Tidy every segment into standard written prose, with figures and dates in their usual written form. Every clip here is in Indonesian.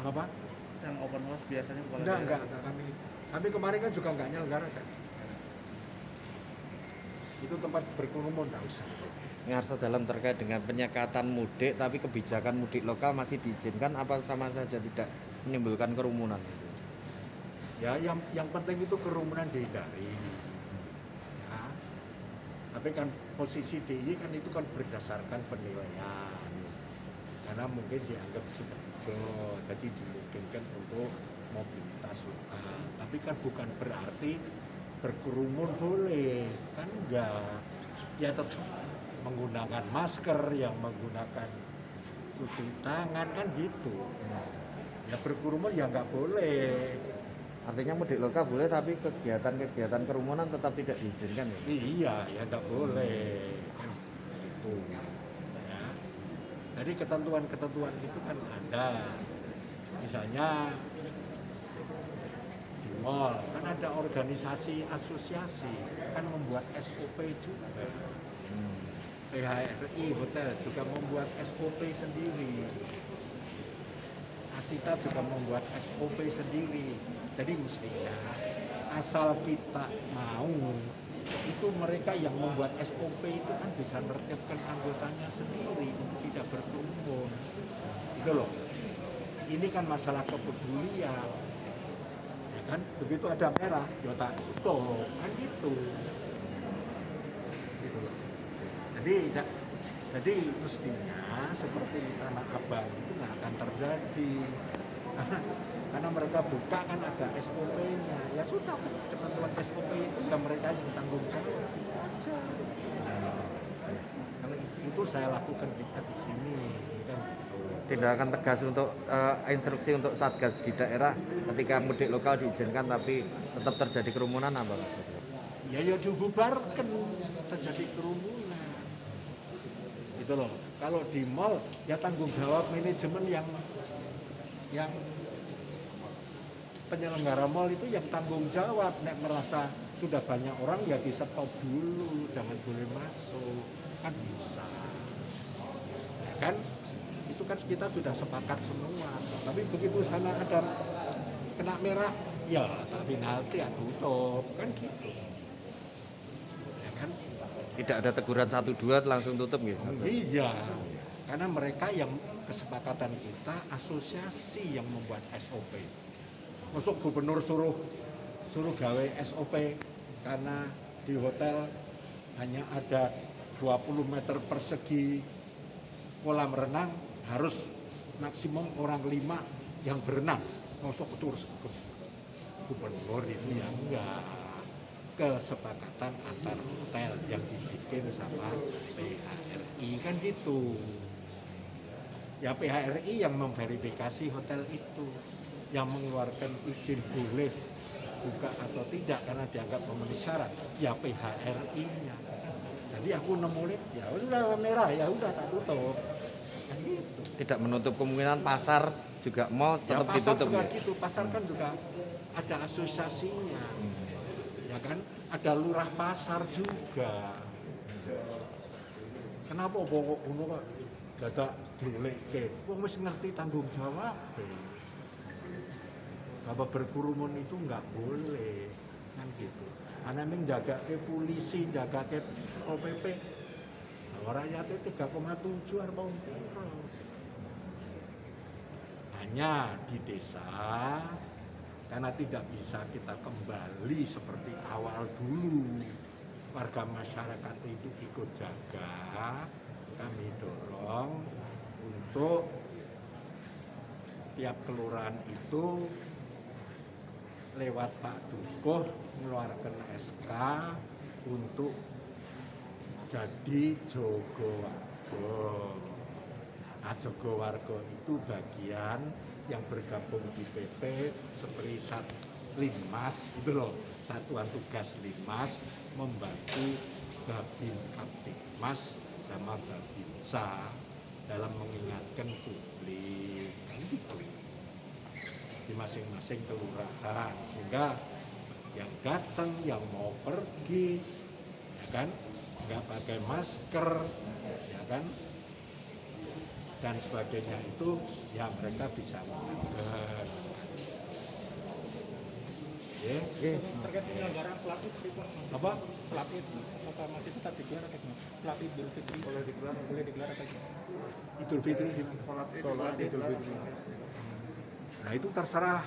Apa? Yang open house biasanya kepala Enggak, daerah. kami kemarin kan juga enggak nyelenggarakan. Itu tempat berkerumun enggak usah. Ngarsa dalam terkait dengan penyekatan mudik, tapi kebijakan mudik lokal masih diizinkan apa sama saja tidak menimbulkan kerumunan? Ya, yang penting itu kerumunan dihindari. Ya. Tapi kan posisi DIY kan itu kan berdasarkan penilaian. Karena mungkin dianggap Sidoarjo, jadi dimungkinkan untuk mobilitas lokal. Tapi kan bukan berarti berkerumun boleh, kan enggak. Ya tetap menggunakan masker, yang menggunakan cuci tangan kan gitu. Ya berkerumun ya nggak boleh. Artinya mudik lokal boleh, tapi kegiatan-kegiatan kerumunan tetap tidak diizinkan ya? Iya, ya nggak boleh kan itu. Ya. Jadi ketentuan-ketentuan itu kan ada. Misalnya di mall kan ada organisasi asosiasi kan membuat SOP juga. PHRI Hotel juga membuat SOP sendiri. Asita juga membuat SOP sendiri. Jadi mestinya asal kita mau, itu mereka yang membuat SOP itu kan bisa menertibkan anggotanya sendiri untuk tidak berkerumun. Itu loh. Ini kan masalah kepedulian. Ya kan? Begitu ada merah, ya tak tutup, kan gitu. Gitu loh. Jadi mestinya seperti di Tanah Abang itu nggak akan terjadi. Karena mereka buka kan ada SOP-nya. Ya sudah, ketentuan SOP itu ya mereka yang tanggung jawab aja. Kalau itu saya lakukan kita di sini kan. Tidak akan tegas untuk instruksi untuk satgas di daerah ketika mudik lokal diizinkan tapi tetap terjadi kerumunan apa? Ya dibubarkan terjadi kerumunan. Gitu loh. Kalau di mall ya tanggung jawab manajemen yang penyelenggara mall itu yang tanggung jawab. Nek merasa sudah banyak orang ya di stop dulu, jangan boleh masuk, kan bisa. Ya kan? Itu kan kita sudah sepakat semua. Tapi begitu sana ada kena merah, ya tapi nanti ya tutup, kan gitu. Ya kan? Tidak ada teguran 1-2 langsung tutup gitu? Iya, karena mereka yang kesepakatan kita asosiasi yang membuat SOP. Masuk gubernur suruh gawe SOP karena di hotel hanya ada 20 meter persegi kolam renang, harus maksimum orang 5 yang berenang. Masuk terus gubernur itu ya enggak. Kesepakatan antar hotel yang dibikin sama PHRI kan gitu. Ya PHRI yang memverifikasi hotel itu, yang mengeluarkan izin boleh buka atau tidak karena dianggap memenuhi syarat. Ya PHRI-nya. Jadi aku nemu lift, ya sudah merah, ya udah tak tutup. Kan gitu. Tidak menutup kemungkinan pasar juga mau Ya tetap pasar ditutup juga ya? gitu, pasar kan juga ada asosiasinya. Ya kan, ada lurah pasar juga. Kenapa pokok ngono kok dadak dilekke? Wong wis ngerti tanggung jawab. Kalau berkerumun itu nggak boleh, kan gitu. Karena menjaga ke polisi, jaga ke OPP. Rakyatnya 3,7 atau hanya di desa. Karena tidak bisa kita kembali seperti awal dulu, warga masyarakat itu ikut jaga, kami dorong untuk tiap kelurahan itu lewat Pak Dukuh mengeluarkan SK untuk jadi Jogowargo. Nah, Jogowargo itu bagian yang bergabung di PP seperti Linmas itu loh, satuan tugas Linmas membantu Babin Kaptipmas sama Babinsa dalam mengingatkan publik kan gitu di masing-masing kelurahan, sehingga yang datang yang mau pergi ya kan nggak pakai masker ya kan dan sebagainya itu ya mereka bisa mengangkat. Ya. Terkait penyelenggaraan sholat id seperti itu, Apa? sholat id apakah masih tetap digelar atau gimana? Sholat Idul Fitri boleh digelar atau gimana? Idul Fitri sih. Sholat Idul Fitri. Nah itu terserah.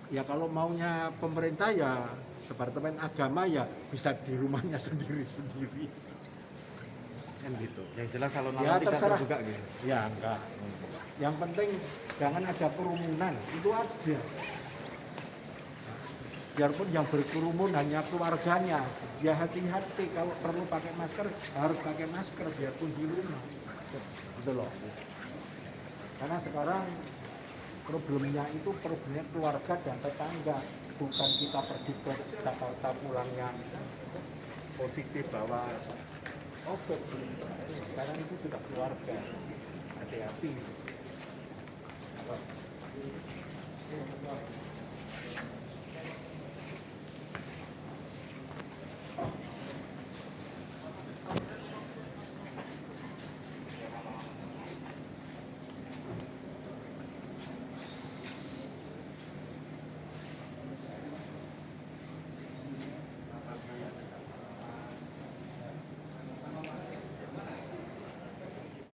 Ya kalau maunya pemerintah ya Departemen Agama ya bisa di rumahnya sendiri-sendiri. Kan gitu. Yang jelas salon Ya, halal tidak terserah. terbuka gitu. Ya enggak. Yang penting jangan ada kerumunan, itu aja. Biarpun yang berkerumun hanya keluarganya, ya hati-hati kalau perlu pakai masker harus pakai masker biarpun di rumah. Gitu loh. Karena sekarang problemnya itu problemnya keluarga dan tetangga, bukan kita pergi ke Jakarta pulangnya positif bahwa COVID. Sekarang itu sudah keluarga, hati-hati.